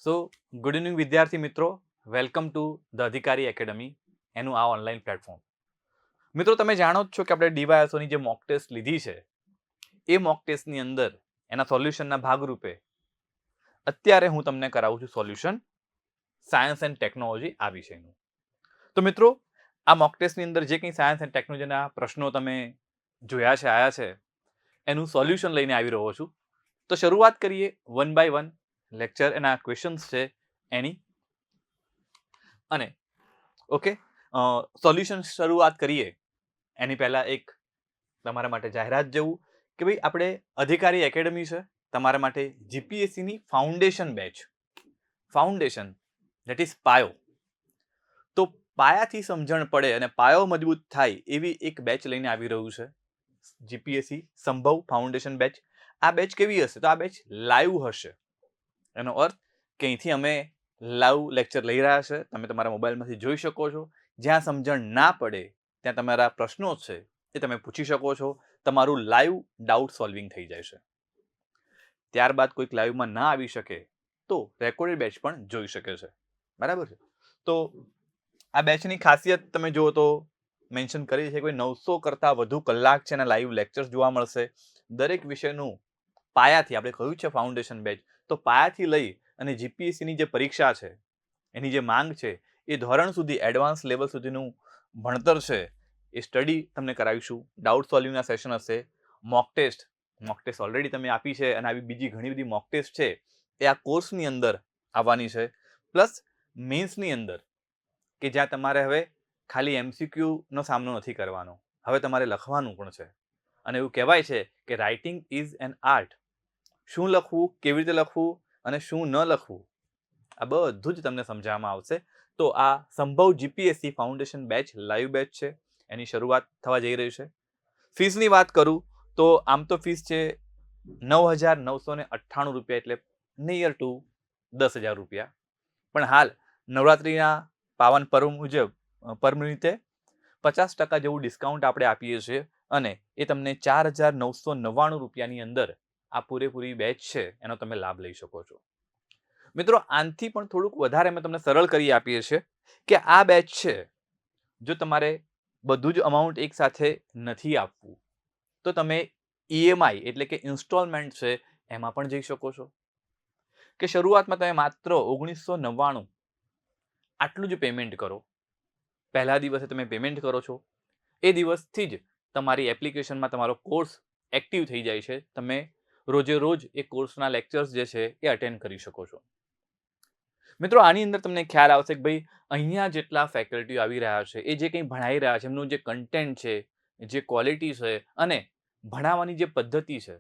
સો good evening વિદ્યાર્થી મિત્રો, welcome to the અધિકારી એકેડમી, એનું આ ઓનલાઈન પ્લેટફોર્મ. મિત્રો, તમે જાણો જ છો કે આપણે ડીવાયએસઓની જે મોક ટેસ્ટ લીધી છે એ મોક ટેસ્ટની અંદર એના સોલ્યુશનના ભાગરૂપે અત્યારે હું તમને કરાવું છું સોલ્યુશન સાયન્સ એન્ડ ટેકનોલોજી આ વિષયનું. તો મિત્રો, આ મોક ટેસ્ટની અંદર જે કંઈ સાયન્સ એન્ડ ટેકનોલોજીના પ્રશ્નો તમે જોયા છે, આયા છે, એનું સોલ્યુશન લઈને આવી રહ્યો છું. તો શરૂઆત કરીએ વન બાય વન લેક્ચર એના ક્વેશ્ચન્સ છે એની. અને ઓકે, સોલ્યુશન શરૂઆત કરીએ એની પહેલા એક તમારા માટે જાહેરાત જેવું કે ભાઈ આપણે અધિકારી એકેડમી છે તમારા માટે જીપીએસસીની foundation batch, foundation that is પાયો. તો પાયાથી સમજણ પડે અને પાયો મજબૂત થાય એવી એક બેચ લઈને આવી રહ્યું છે જીપીએસસી સંભવ ફાઉન્ડેશન બેચ. આ બેચ કેવી હશે? તો આ બેચ લાઈવ હશે. એનો અર્થ કે અહીંથી અમે લાઈવ લેક્ચર લઈ રહ્યા છે, તમે તમારા મોબાઈલમાંથી જોઈ શકો છો. જ્યાં સમજણ ના પડે ત્યાં તમારા પ્રશ્નો છે એ તમે પૂછી શકો છો. તમારું લાઈવ ડાઉટ સોલ્વિંગ થઈ જાય છે. ત્યારબાદ કોઈક લાઈવમાં ના આવી શકે તો રેકોર્ડેડ બેચ પણ જોઈ શકે છે. બરાબર છે? તો આ બેચની ખાસિયત તમે જુઓ તો મેન્શન કરી છે કે 900 કરતાં વધુ કલાક છે એના લાઈવ લેક્ચર્સ જોવા મળશે. દરેક વિષયનું પાયાથી, આપણે કહ્યું છે ફાઉન્ડેશન બેચ, તો પાયાથી લઈ અને જીપીએસસીની જે પરીક્ષા છે એની જે માંગ છે એ ધોરણ સુધી, એડવાન્સ લેવલ સુધીનું ભણતર છે એ સ્ટડી તમને કરાવીશું. ડાઉટ સોલ્વિંગના સેશન હશે. મોક ટેસ્ટ ઓલરેડી તમે આપી છે અને આવી બીજી ઘણી બધી મોક ટેસ્ટ છે એ આ કોર્સની અંદર આવવાની છે. પ્લસ મેન્સની અંદર કે જ્યાં તમારે હવે ખાલી એમસીક્યુનો સામનો નથી કરવાનો, હવે તમારે લખવાનું પણ છે. અને એવું કહેવાય છે કે રાઇટિંગ ઇઝ એન આર્ટ. શું લખવું, કેવી રીતે લખવું અને શું ન લખવું, આ બધું જ તમને સમજાવવામાં આવશે. તો આ સંભવ GPSC foundation batch live batch છે, એની શરૂઆત થવા જઈ રહી છે. ફીસની વાત કરું તો આમ તો ફીસ છે 9,998 રૂપિયા, એટલે નિયર ટુ 10,000 રૂપિયા. પણ હાલ નવરાત્રિના પાવન પર્વ મુજબ નિમિત્તે 50% જેવું ડિસ્કાઉન્ટ આપણે આપીએ છીએ અને એ તમને 4,999 રૂપિયાની અંદર આ પૂરેપૂરી બેચ છે એનો તમે લાભ લઈ શકો છો. મિત્રો, આનાથી પણ થોડુંક વધારે અમે તમને સરળ કરી આપીએ છીએ કે આ બેચ છે, જો તમારે બધું જ અમાઉન્ટ એક સાથે નથી આપવું તો તમે ઈએમઆઈ એટલે કે ઇન્સ્ટોલમેન્ટ છે એમાં પણ જઈ શકો છો. કે શરૂઆતમાં તમે માત્ર 1999 આટલું જ પેમેન્ટ કરો. પહેલા દિવસે તમે પેમેન્ટ કરો છો એ દિવસથી જ તમારી એપ્લિકેશનમાં તમારો કોર્સ એક્ટિવ થઈ જાય છે. તમે રોજે રોજ એ કોર્સના લેક્ચર્સ જે છે એ અટેન્ડ કરી શકો છો. મિત્રો, આની અંદર તમને ખ્યાલ આવશે કે ભાઈ અહીંયા જેટલા ફેકલ્ટીઓ આવી રહ્યા છે, એ જે કંઈ ભણાઈ રહ્યા છે, એમનું જે કન્ટેન્ટ છે, જે ક્વોલિટી છે અને ભણાવવાની જે પદ્ધતિ છે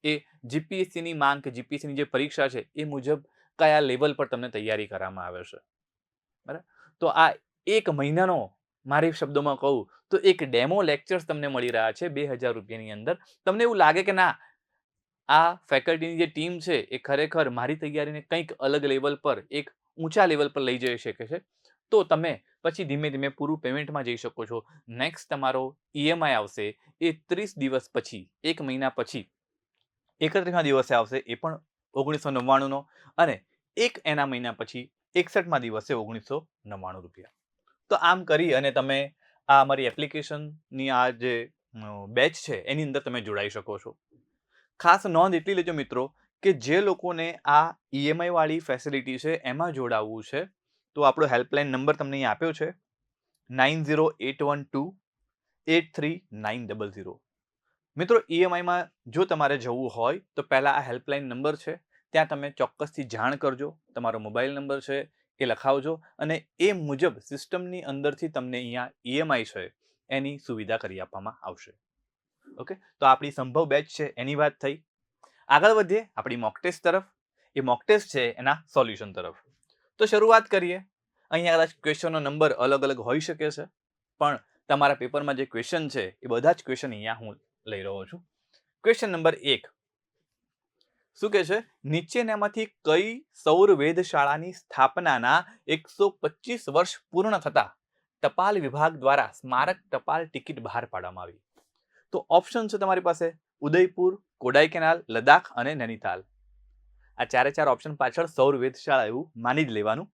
એ જીપીએસસીની માંગ કે જીપીએસસીની જે પરીક્ષા છે એ મુજબ કયા લેવલ પર તમને તૈયારી કરવામાં આવે છે. બરાબર? તો આ એક મહિનાનો, મારી શબ્દોમાં કહું તો એક ડેમો લેક્ચર્સ તમને મળી રહ્યા છે 2,000 રૂપિયાની અંદર. તમને એવું લાગે કે ના, આ ફેકલ્ટીની જે ટીમ છે એ ખરેખર મારી તૈયારીને કંઈક અલગ લેવલ પર, એક ઊંચા લેવલ પર લઈ જઈ શકે છે, તો તમે પછી ધીમે ધીમે પૂરું પેમેન્ટમાં જઈ શકો છો. નેક્સ્ટ તમારો ઈએમઆઈ આવશે એ 30 દિવસ પછી, એક મહિના પછી 31મા દિવસે આવશે, એ પણ 1999નો. અને એક એના મહિના પછી 61મા દિવસે 1999 રૂપિયા. તો આમ કરી અને તમે આ અમારી એપ્લિકેશનની આ જે બેચ છે એની અંદર તમે જોડાઈ શકો છો. ખાસ નોંધ એટલી લેજો મિત્રો કે જે લોકોને આ ઈએમઆઈ વાળી ફેસિલિટી છે એમાં જોડાવવું છે તો આપણો હેલ્પલાઇન નંબર તમને અહીં આપ્યો છે 9081283900. મિત્રો, ઈએમઆઈમાં જો તમારે જવું હોય તો પહેલા આ હેલ્પલાઇન નંબર છે ત્યાં તમે ચોક્કસથી જાણ કરજો. તમારો મોબાઈલ નંબર છે એ લખાવજો અને એ મુજબ સિસ્ટમની અંદરથી તમને અહીંયા ઈએમઆઈ છે એની સુવિધા કરી આપવામાં આવશે. ઓકે, તો આપણી સંભવ બેચ છે એની વાત થઈ. આગળ વધીએ આપણી મોક ટેસ્ટ તરફ. એ મોક ટેસ્ટ છે એના સોલ્યુશન તરફ. તો શરૂઆત કરીએ. અહીંયા કદાચ ક્વેશ્ચનનો નંબર અલગ અલગ હોઈ શકે છે, પણ તમારા પેપરમાં જે ક્વેશ્ચન છે એ બધા જ ક્વેશ્ચન અહીંયા હું લઈ રહ્યો છું. ક્વેશ્ચન નંબર 1 શું કહે છે? નીચેનામાંથી કઈ સૌર વેધશાળાની સ્થાપનાના 125 વર્ષ પૂર્ણ થતા ટપાલ વિભાગ દ્વારા સ્મારક ટપાલ ટિકિટ બહાર પાડવામાં આવી? તો ઓપ્શન છે તમારી પાસે ઉદયપુર, કોડાઈકેનાલ, લદ્દાખ અને નૈનીતાલ. આ ચારે ચાર ઓપ્શન પાછળ સૌર વેધશાળા એવું માની જ લેવાનું.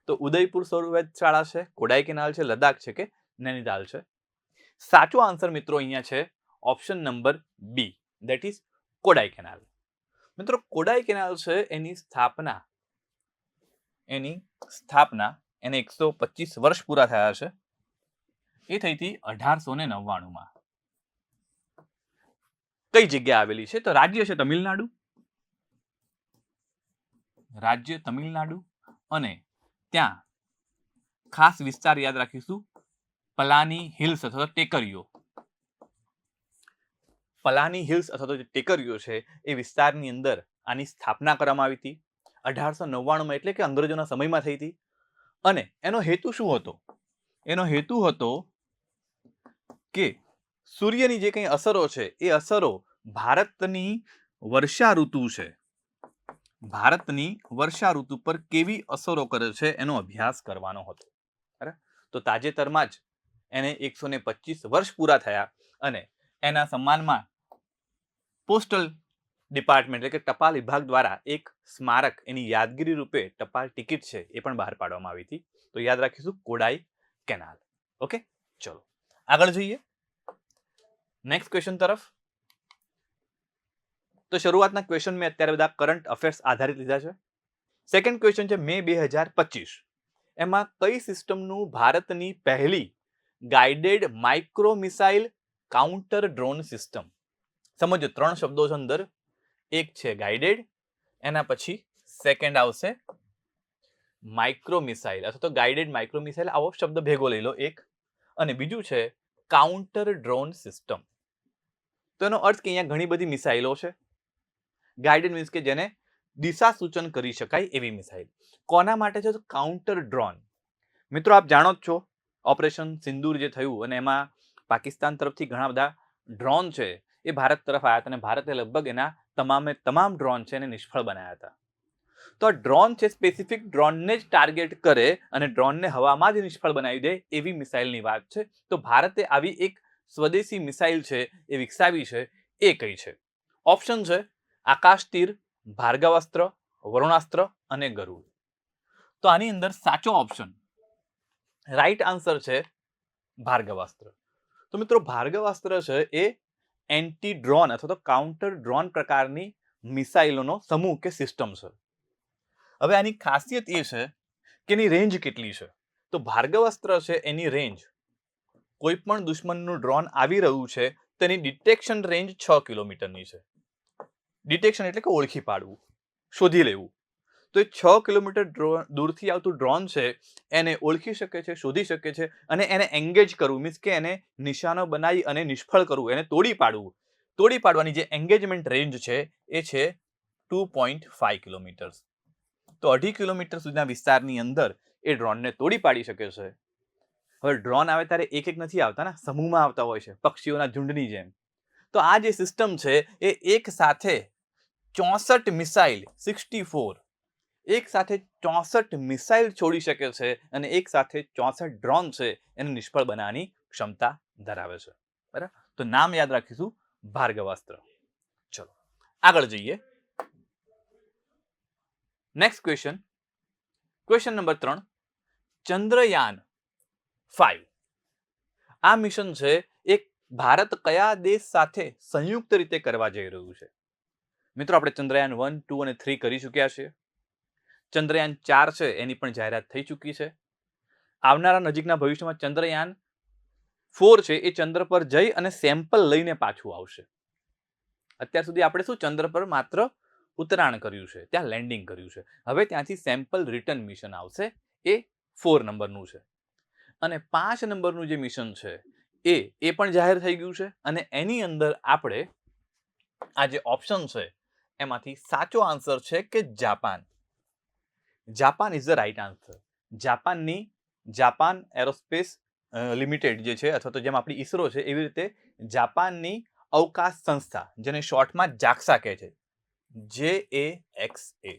તો ઉદયપુર સૌર વેધશાળા છે, કોડાઈ કેનાલ છે, લદ્દાખ છે કે નૈનીતાલ છે. સાચો આન્સર મિત્રો અહીંયા છે option number B, that is Kodaikanal. મિત્રો કોડાઈ કેનાલ છે એની સ્થાપના એને 125 વર્ષ પૂરા થયા છે. એ થઈ હતી 1899 કઈ જગ્યા આવેલી છે? તો રાજ્ય છે તમિલનાડુ. રાજ્ય તમિલનાડુ અને ત્યાં ખાસ વિસ્તાર યાદ રાખીશું પલાની હિલ્સ અથવા ટેકરીઓ. પલાની હિલ્સ અથવા તો જે ટેકરીઓ છે એ વિસ્તારની અંદર આની સ્થાપના કરવામાં આવી હતી 1899 એટલે કે અંગ્રેજોના સમયમાં થઈ હતી. અને એનો હેતુ શું હતો? એનો હેતુ હતો કે સૂર્યની જે કંઈ અસરો છે એ અસરો ભારતની વર્ષા ઋતુ છે, ભારતની વર્ષા ઋતુ પર કેવી અસરો કરે છે એનો અભ્યાસ કરવાનો હતો. બરાબર? તો તાજેતરમાં જ એને 125 વર્ષ પૂરા થયા અને એના સન્માનમાં પોસ્ટલ ડિપાર્ટમેન્ટ એટલે કે ટપાલ વિભાગ દ્વારા એક સ્મારક એની યાદગીરી રૂપે ટપાલ ટિકિટ છે એ પણ બહાર પાડવામાં આવી હતી. તો યાદ રાખીશું કોડાઈ કેનાલ. ઓકે, ચલો આગળ જોઈએ નેક્સ્ટ ક્વેશ્ચન તરફ. તો શરૂઆતના ક્વેશ્ચન મેં અત્યારે બધા કરંટ અફેર્સ આધારિત લીધા છે. સેકન્ડ ક્વેશ્ચન છે મે 2025. એમાં કઈ સિસ્ટમનું ભારતની પહેલી guided micro missile counter drone system? સમજો 3 શબ્દો છે અંદર. એક છે ગાઇડેડ, એના પછી સેકન્ડ આવશે માઇક્રો મિસાઇલ અથવા તો ગાઇડેડ માઇક્રો મિસાઇલ, આવો શબ્દ ભેગો લઈ લો એક. અને બીજું છે કાઉન્ટર ડ્રોન સિસ્ટમ. તો એનો અર્થ કે અહીંયા ઘણી બધી મિસાઇલો છે. ગાઇડેડ મીન્સ કે જેને દિશા સૂચન કરી શકાય એવી મિસાઇલ. કોના માટે છે? તો કાઉન્ટર ડ્રોન. મિત્રો આપ જાણો જ છો ઓપરેશન સિંદૂર જે થયું અને એમાં પાકિસ્તાન તરફથી ઘણા બધા ડ્રોન છે એ ભારત તરફ આવ્યા હતા અને ભારતે લગભગ એના તમામ ડ્રોન છે એને નિષ્ફળ બનાવ્યા હતા. તો આ ડ્રોન છે સ્પેસિફિક ડ્રોનને જ ટાર્ગેટ કરે અને ડ્રોનને હવામાં જ નિષ્ફળ બનાવી દે એવી મિસાઇલની વાત છે. તો ભારતે આવી એક સ્વદેશી મિસાઇલ છે એ વિકસાવી છે. એ કઈ છે? ઓપ્શન છે આકાશ તીર, ભાર્ગવાસ્ત્ર, વરુણાસ્ત્ર અને ગરુડ. તો આની અંદર સાચો ઓપ્શન રાઈટ આન્સર છે ભાર્ગવાસ્ત્ર. તો મિત્રો ભાર્ગવાસ્ત્ર છે એ એન્ટી ડ્રોન અથવા તો કાઉન્ટર ડ્રોન પ્રકારની મિસાઇલોનો સમૂહ કે સિસ્ટમ છે. હવે આની ખાસિયત એ છે કે એની રેન્જ કેટલી છે? તો ભાર્ગવાસ્ત્ર છે એની રેન્જ, કોઈ પણ દુશ્મનનું ડ્રોન આવી રહ્યું છે તેની ડિટેક્શન રેન્જ 6 કિલોમીટરની છે. ડિટેક્શન એટલે કે ઓળખી પાડવું, શોધી લેવું. તો એ 6 કિલોમીટર દૂરથી આવતું ડ્રોન છે એને ઓળખી શકે છે, શોધી શકે છે અને એને એંગેજ કરવું મીન્સ કે એને નિશાનો બનાવી અને નિષ્ફળ કરવું, એને તોડી પાડવું. તોડી પાડવાની જે એંગેજમેન્ટ રેન્જ છે એ છે 2.5 કિલોમીટર. તો 2.5 કિલોમીટર સુધીના વિસ્તારની અંદર એ ડ્રોનને તોડી પાડી શકે છે. હવે ડ્રોન આવે ત્યારે એક એક નથી આવતા ને, સમૂહમાં આવતા હોય છે પક્ષીઓના ઝુંડની જેમ. તો આ જે સિસ્ટમ છે એ એક સાથે 64 મિસાઇલ 64 એક સાથે 64 મિસાઇલ છોડી શકે છે અને એક સાથે 64 ડ્રોન છે એને નિષ્ફળ બનાવવાની ક્ષમતા ધરાવે છે. બરાબર? તો નામ યાદ રાખીશું ભાર્ગવાસ્ત્ર. ચલો આગળ જઈએ next question. Question number 3. Chandrayaan 5 આ મિશન છે એક ભારત કયા દેશ સાથે સંયુક્ત રીતે કરવા જઈ રહ્યું છે? મિત્રો આપણે ચંદ્રયાન 1, 2 અને 3 કરી ચૂક્યા છીએ. ચંદ્રયાન 4 છે એની પણ જાહેરાત થઈ ચૂકી છે. આવનારા નજીકના ભવિષ્યમાં ચંદ્રયાન 4 છે એ ચંદ્ર પર જઈ અને સેમ્પલ લઈને પાછું આવશે. અત્યાર સુધી આપણે શું ચંદ્ર પર માત્ર ઉતરાણ કર્યું છે, ત્યાં લેન્ડિંગ કર્યું છે. હવે ત્યાંથી સેમ્પલ રિટર્ન મિશન આવશે, એ 4 નંબરનું છે. અને 5 નંબરનું જે મિશન છે એ પણ જાહેર થઈ ગયું છે અને એની અંદર આપણે આ જે ઓપ્શન છે એમાંથી સાચો આન્સર છે કે Japan. Japan is the right answer. Japan aerospace limited જે છે અથવા તો જેમ આપણી ઈસરો છે એવી રીતે જાપાનની અવકાશ સંસ્થા, જેને શોર્ટમાં જાક્સા કહે છે, JAXA.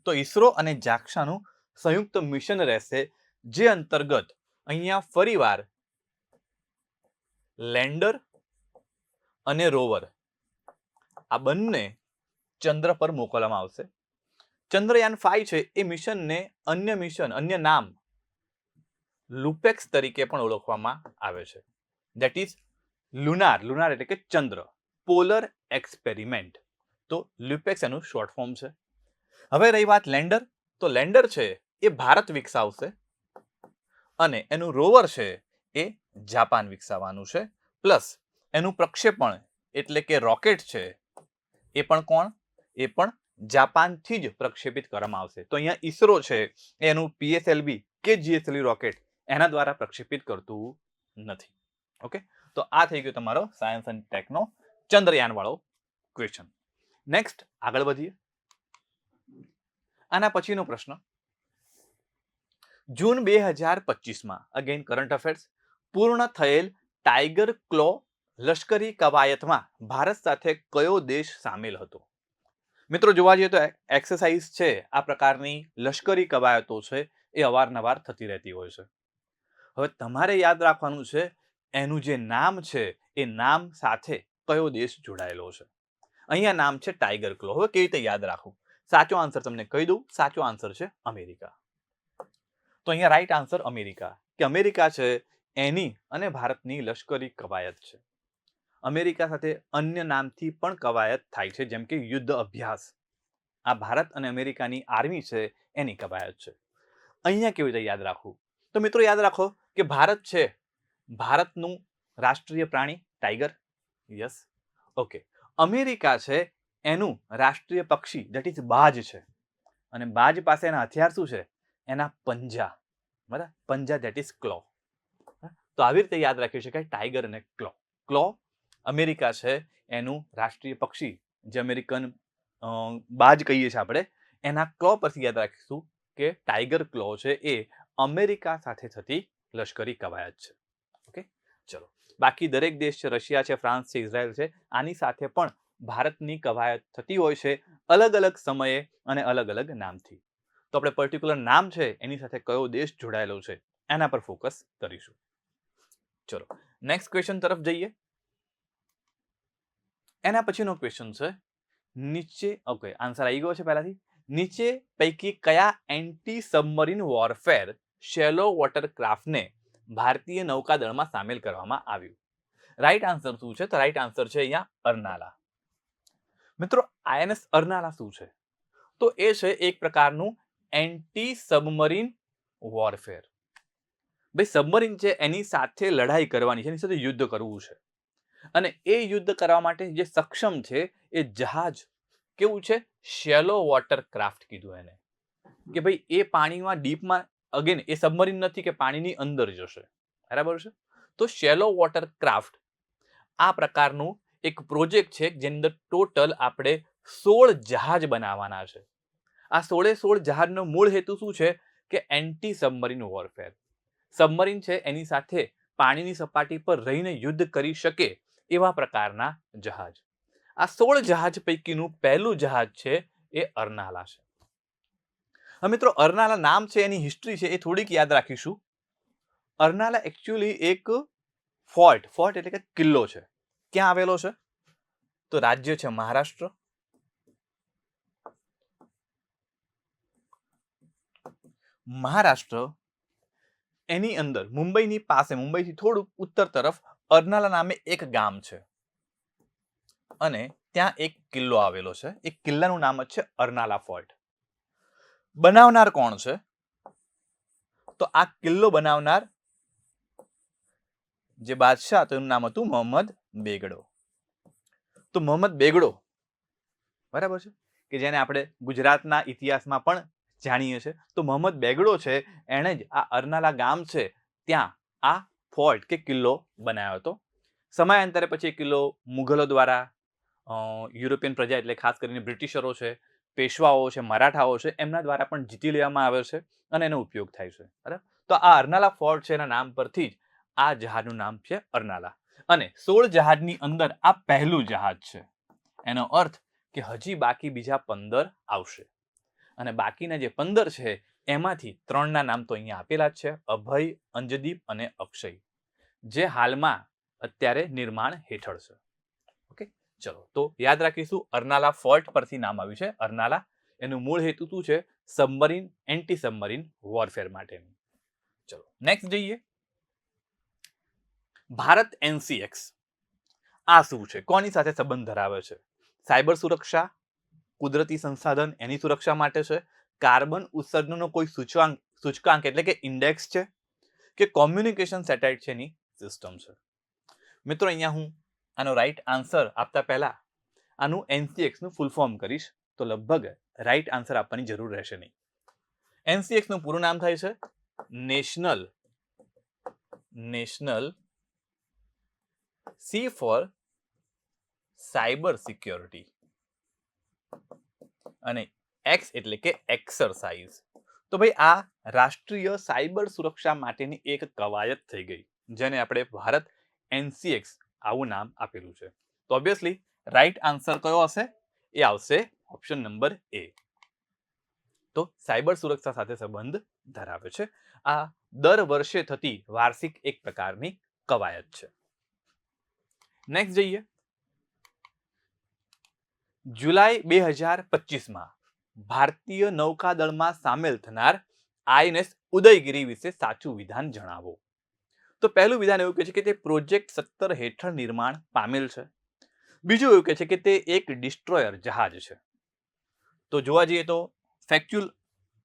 તો ઈસરો અને જાક્સાનું સંયુક્ત મિશન રહેશે, જે અંતર્ગત અહીંયા ફરીવાર લેન્ડર અને રોવર આ બંને ચંદ્ર પર મોકલવામાં આવશે. ચંદ્રયાન 5 છે એ મિશનને અન્ય નામ લુપેક્સ તરીકે પણ ઓળખવામાં આવે છે. ધેટ ઇઝ લુનાર એટલે કે ચંદ્ર, પોલર એક્સપેરિમેન્ટ. તો લ્યુપેક્સ એનું શોર્ટ ફોર્મ છે. હવે રહી વાત લેન્ડર, તો લેન્ડર છે એ ભારત વિકસાવશે અને એનું રોવર છે એ જાપાન વિકસાવવાનું છે. પ્લસ એનું પ્રક્ષેપણ એટલે કે રોકેટ છે એ પણ કોણ? એ પણ જાપાનથી જ પ્રક્ષેપિત કરવામાં આવશે. તો અહીંયા ઈસરો છે એનું PSLV કે GSLV રોકેટ એના દ્વારા પ્રક્ષેપિત કરતું નથી. ઓકે, તો આ થઈ ગયો તમારો સાયન્સ એન્ડ ટેકનો ચંદ્રયાન વાળો ક્વેશ્ચન. નેક્સ્ટ આગળ વધીએ. આના પછીનો પ્રશ્ન, જૂન 2025માં અગેન કરંટ અફેર્સ, પૂર્ણ થયેલ ટાઈગર ક્લો લશ્કરી કવાયતમાં ભારત સાથે કયો દેશ સામેલ હતો? મિત્રો જોવા જઈએ તો એક્સરસાઇઝ છે આ પ્રકારની લશ્કરી કવાયતો છે એ અવારનવાર થતી રહેતી હોય છે. હવે તમારે યાદ રાખવાનું છે એનું જે નામ છે એ નામ સાથે કયો દેશ જોડાયેલો છે. અહીંયા નામ છે ટાઈગર ક્લો. હવે કેવી રીતે યાદ રાખવું? સાચો આન્સર તમને કહી દઉં. સાચો આન્સર છે અમેરિકા. તો અહીંયા રાઈટ આન્સર અમેરિકા, કે અમેરિકા છે એની અને ભારતની લશ્કરી કવાયત છે. અમેરિકા સાથે અન્ય નામથી પણ કવાયત થાય છે, જેમ કે યુદ્ધ અભ્યાસ. આ ભારત અને અમેરિકાની આર્મી છે એની કવાયત છે. અહીંયા કેવી રીતે યાદ રાખવું? તો મિત્રો યાદ રાખો કે ભારત છે, ભારતનું રાષ્ટ્રીય પ્રાણી ટાઈગર. Yes, okay. અમેરિકા છે એનું રાષ્ટ્રીય પક્ષી ધેટ ઇઝ બાજ છે. અને બાજ પાસે એના હથિયાર શું છે? એના પંજા. બરાબર, પંજા ધેટ ઇઝ ક્લો. તો આવી રીતે યાદ રાખી શકાય ટાઈગર અને ક્લો. ક્લો અમેરિકા છે એનું રાષ્ટ્રીય પક્ષી, જે અમેરિકન બાજ કહીએ છીએ આપણે, એના ક્લો પરથી યાદ રાખીશું કે ટાઈગર ક્લો છે એ અમેરિકા સાથે થતી લશ્કરી કવાયત છે. ઓકે, ચલો. બાકી દરેક દેશ છે, રશિયા છે, ફ્રાન્સ છે, ઇઝરાયલ છે, આની સાથે પણ ભારતની કવાયત થતી હોય છે અલગ અલગ સમયે અને અલગ અલગ નામથી. તો આપણે પર્ટિક્યુલર નામ છે એની સાથે કયો દેશ જોડાયેલો છે એના પર ફોકસ કરીશું. ચલો નેક્સ્ટ ક્વેશ્ચન તરફ જઈએ. એના પછીનો ક્વેશ્ચન છે, નીચે ઓકે આન્સર આવી ગયો છે પહેલાથી. નીચે પૈકી કયા એન્ટી સબમરીન વોરફેર શેલો વોટર ક્રાફ્ટને ભારતીય નૌકાદળમાં સામેલ કરવામાં આવ્યું? રાઈટ આન્સર શું છે? તો રાઈટ આન્સર છે અહીંયા અર્નાલા. મિત્રો INS અર્નાલા શું છે? તો એ છે એક પ્રકારનું એન્ટી સબમરીન વોરફેર. ભાઈ સબમરીન છે એની સાથે લડાઈ કરવાની છે, એની સાથે યુદ્ધ કરવું છે. અને એ યુદ્ધ કરવા માટે જે સક્ષમ છે એ જહાજ કેવું છે? શેલો વોટર ક્રાફ્ટ કીધું એને, કે ભાઈ એ પાણીમાં ડીપમાં, અગેન એ સબમરીન નથી કે પાણીની અંદર જશે, બરાબર છે? તો શેલો વોટર ક્રાફ્ટ આ પ્રકારનું એક પ્રોજેક્ટ છે જેની અંદર ટોટલ આપણે 16 જહાજ બનાવવાના છે. આ 16 જહાજનો મૂળ હેતુ શું છે? કે એન્ટી સબમરીન વોરફેર. સબમરીન છે એની સાથે પાણીની સપાટી પર રહીને યુદ્ધ કરી શકે એવા પ્રકારના જહાજ. આ 16 જહાજ પૈકીનું પહેલું જહાજ છે એ અર્નાલા છે. હવે મિત્રો અર્નાલા નામ છે, એની હિસ્ટ્રી છે એ થોડીક યાદ રાખીશું. અર્નાલા એકચ્યુઅલી એક ફોર્ટ એટલે કે કિલ્લો છે. ક્યાં આવેલો છે? તો રાજ્ય છે મહારાષ્ટ્ર. મહારાષ્ટ્ર એની અંદર મુંબઈની પાસે, મુંબઈથી થોડુંક ઉત્તર તરફ અર્નાલા નામે એક ગામ છે અને ત્યાં એક કિલ્લો આવેલો છે. એ કિલ્લાનું નામ જ છે અર્નાલા ફોર્ટ. બનાવનાર કોણ છે? તો આ કિલ્લો બનાવનાર જે બાદશાહ હતો એનું નામ હતું મોહમ્મદ બેગડો. તો મોહમ્મદ બેગડો, બરાબર છે, કે જેને આપણે ગુજરાતના ઇતિહાસમાં પણ જાણીએ છીએ. તો મોહમ્મદ બેગડો છે એણે જ આ અર્નાલા ગામ છે ત્યાં આ ફોર્ટ કે કિલ્લો બનાવ્યો હતો. સમયાંતરે પછી કિલ્લો મુઘલો દ્વારા, યુરોપિયન પ્રજા એટલે ખાસ કરીને બ્રિટિશરો છે, પેશવાઓ છે, મરાઠાઓ છે, એમના દ્વારા પણ જીતી લેવામાં આવ્યો છે અને એનો ઉપયોગ થાય છે. બરાબર, તો આ અર્નાલા ફોર્ટ છે એના નામ પરથી જ આ જહાજનું નામ છે અર્નાલા. અને 16 જહાજની અંદર આ પહેલું જહાજ છે. એનો અર્થ કે હજી બાકી બીજા 15 આવશે અને બાકીના જે 15 છે એમાંથી 3ના નામ તો અહીંયા આપેલા જ છે, અભય, અંજદીપ અને અક્ષય, જે હાલમાં અત્યારે નિર્માણ હેઠળ છે. ઓકે, ચલો તો યાદ રાખીશું, અર્નાલા ફોર્ટ પરથી નામ આવ્યું છે અર્નાલા. એનું મૂળ હેતુ શું છે? સબમરીન એન્ટી સબમરીન વોરફેર માટેનું. ચલો નેક્સ્ટ જઈએ. ભારત એનસીએક્સ આ શું છે? કોની સાથે સંબંધ ધરાવે છે? સાયબર સુરક્ષા, કુદરતી સંસાધન એની સુરક્ષા માટે છે, કાર્બન ઉત્સર્જનનો કોઈ સૂચકાંક એટલે કે ઇન્ડેક્સ છે, કે કોમ્યુનિકેશન સેટેલાઇટ છે એની સિસ્ટમ છે? મિત્રો અહીંયા હું આનો રાઈટ આન્સર આપતા પહેલા આનું એનસીએક્સ નું ફૂલ ફોર્મ કરીશ, તો લગભગ રાઈટ આન્સર આપવાની જરૂર રહેશે નહીં. એનસીએક્સ નું પૂરું નામ થાય છે national C for cyber security અને એક્સ એટલે કે એક્સરસાઇઝ. તો ભાઈ આ રાષ્ટ્રીય સાયબર સુરક્ષા માટેની એક કવાયત થઈ ગઈ, જેને આપણે ભારત એનસીએક્સ આવું નામ આપેલું છે. તો ઓબ્વિયસલી રાઈટ આન્સર કયો હશે? એ આવશે ઓપ્શન નંબર એ. તો સાયબર સુરક્ષા સાથે સંબંધ ધરાવે છે. આ દર વર્ષે થતી વાર્ષિક એક પ્રકારની કવાયત છે. નેક્સ્ટ જઈએ. જુલાઈ 2025માં ભારતીય નૌકાદળમાં સામેલ થનાર આઈએનએસ ઉદયગીરી વિશે સાચું વિધાન જણાવો. તો પહેલું વિધાન એવું કહે છે કે તે પ્રોજેક્ટ 17 હેઠળ નિર્માણ પામેલ છે. બીજું એવું કહે છે કે તે એક ડિસ્ટ્રોયર જહાજ છે. તો જોવા જઈએ તો ફેક્ચ્યુઅલ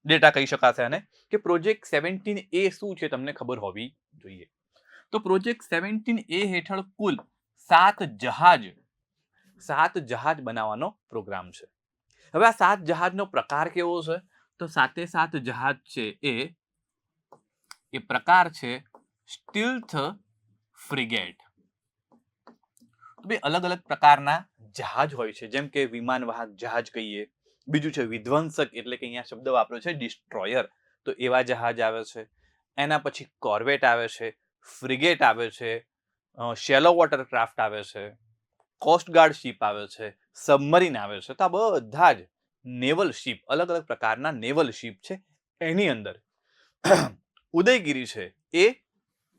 ડેટા કહી શકાશે આને કે પ્રોજેક્ટ 17A શું છે તમને ખબર હોવી જોઈએ. તો પ્રોજેક્ટ 17A હેઠળ કુલ 7 જહાજ બનાવવાનો પ્રોગ્રામ છે. હવે આ 7 જહાજનો પ્રકાર કેવો છે? તો 7 જહાજ છે એ પ્રકાર છે સ્ટીલ્થ ફ્રિગેટ. બે અલગ અલગ પ્રકારના જહાજ હોય છે, જેમ કે વિમાન વાહક જહાજ કહીએ, બીજું છે વિધ્વંસક એટલે કે અહીંયા શબ્દ વાપર્યો છે ડિસ્ટ્રોયર, તો એવા જહાજ આવે છે. એના પછી કોર્વેટ આવે છે, ફ્રિગેટ આવે છે, શેલો વોટર ક્રાફ્ટ આવે છે, કોસ્ટગાર્ડ શિપ આવે છે, સબમરીન આવે છે. તો આ બધા જ નેવલ શિપ, અલગ અલગ પ્રકારના નેવલ શિપ છે. એની અંદર ઉદયગીરી છે એ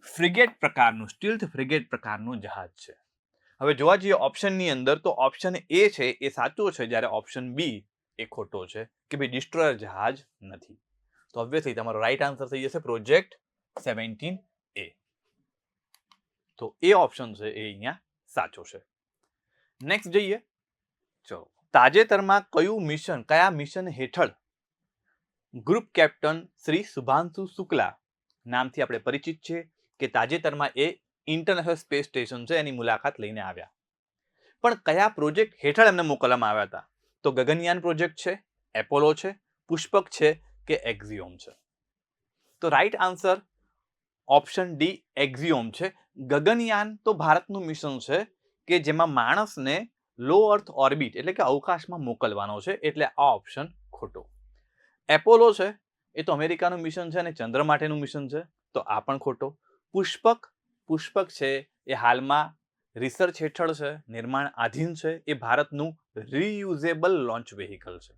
ફ્રિગેટ પ્રકારનું, સ્ટીલ્થ ફ્રિગેટ પ્રકારનું જહાજ છે. હવે જોવા જઈએ ઓપ્શનની અંદર, તો ઓપ્શન એ છે એ સાચો છે, જ્યારે ઓપ્શન બી એ ખોટો છે કે ભાઈ ડિસ્ટ્રોયર જહાજ નથી. તો ઓબ્વિયસલી તમારો રાઈટ આન્સર થઈ જશે પ્રોજેક્ટ 17A. તો એ ઓપ્શન છે એ અહીંયા સાચો છે. નેક્સ્ટ જઈએ. ચલો તાજેતરમાં કયા મિશન હેઠળ ગ્રુપ કેપ્ટન શ્રી શુભાંશુ શુક્લા નામથી આપણે પરિચિત છે કે તાજેતરમાં એ ઇન્ટરનેશનલ સ્પેસ સ્ટેશન છે એની મુલાકાત લઈને આવ્યા? પણ કયા પ્રોજેક્ટ હેઠળ એમને મોકલવામાં આવ્યા હતા? તો ગગનયાન પ્રોજેક્ટ છે, એપોલો છે, પુષ્પક છે કે એક્ઝિયોમ છે? તો રાઈટ આન્સર ઓપ્શન ડી એક્ઝિયોમ છે. ગગનયાન તો ભારતનું મિશન છે કે જેમાં માણસને લો અર્થ ઓર્બિટ એટલે કે અવકાશમાં મોકલવાનો છે, એટલે આ ઓપ્શન ખોટો. એપોલો છે એ તો અમેરિકાનું મિશન છે અને ચંદ્ર માટેનું મિશન છે, તો આ પણ ખોટો. પુષ્પક છે એ હાલમાં રિસર્ચ હેઠળ છે, નિર્માણ આધીન છે, એ ભારતનું રીયુઝેબલ લોન્ચ વેહિકલ છે.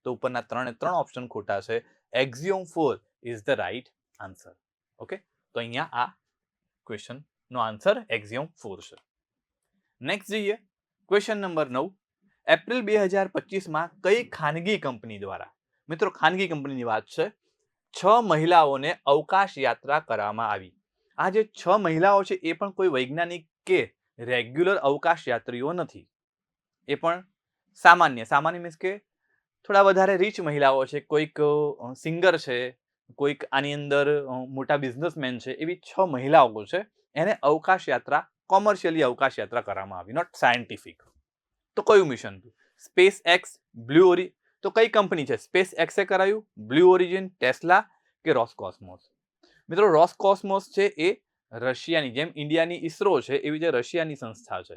તો ઉપરના 3 ઓપ્શન ખોટા છે. એક્ઝિયોમ 4 is the right answer. Okay, તો અહીંયા આ ક્વેશ્ચન નો આન્સર એક્ઝિયોમ 4 છે. નેક્સ્ટ જઈએ. Question number 9. એપ્રિલ 2025માં કઈ ખાનગી કંપની દ્વારા, મિત્રો ખાનગી કંપનીની વાત છે, 6 મહિલાઓને અવકાશ યાત્રા કરવામાં આવી? આ જે 6 મહિલાઓ છે એ પણ કોઈ વૈજ્ઞાનિક કે રેગ્યુલર અવકાશ યાત્રીઓ નથી. એ પણ સામાન્ય મીન્સ કે થોડા વધારે રીચ મહિલાઓ છે, કોઈક સિંગર છે, કોઈક આની અંદર મોટા બિઝનેસમેન છે, એવી 6 મહિલાઓ છે એને અવકાશ યાત્રા, કોમર્શિયલી અવકાશ યાત્રા કરવામાં આવી, નોટ સાયન્ટિફિક. તો કયું મિશન હતું? Space x, blue origin. તો કઈ કંપની છે? સ્પેસ એક્સે કરાયું, બ્લુ ઓરિજિન, ટેસ્લા કે રોસકોસ્મોસ? મિત્રો રોસકોસ્મોસ છે એ રશિયાની, જેમ ઇન્ડિયાની ઇસરો છે એવી જે રશિયાની સંસ્થા છે.